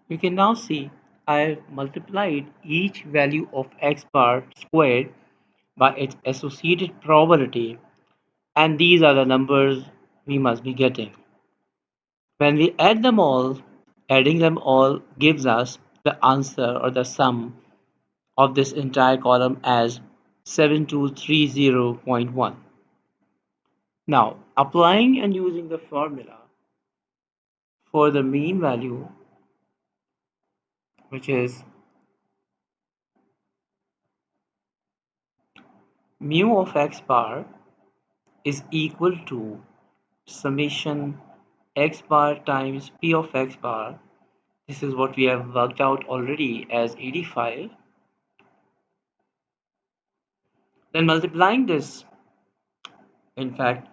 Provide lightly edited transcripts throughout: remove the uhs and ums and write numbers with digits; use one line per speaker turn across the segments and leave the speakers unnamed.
You can now see I have multiplied each value of x bar squared by its associated probability, and these are the numbers we must be getting. When we add them all, adding them all gives us the answer or the sum of this entire column as 7230.1. Now, applying and using the formula for the mean value, which is mu of x bar is equal to summation x bar times p of x bar. This is what we have worked out already as 85. Then multiplying this, in fact,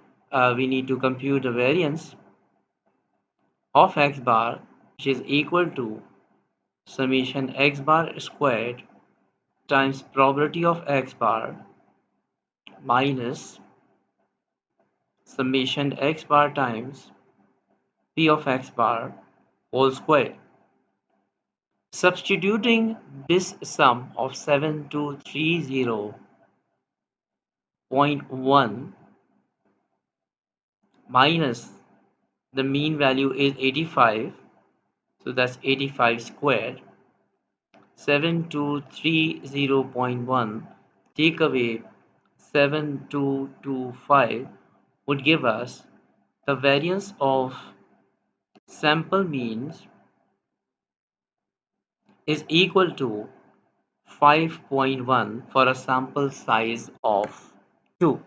we need to compute the variance of x bar, which is equal to summation x bar squared times probability of x bar minus summation x bar times p of x bar whole square. Substituting this sum of 7230.1 minus the mean value is 85, so that's 85 squared. 7230.1 take away 7225 would give us the variance of sample means is equal to 5.1 for a sample size of 2.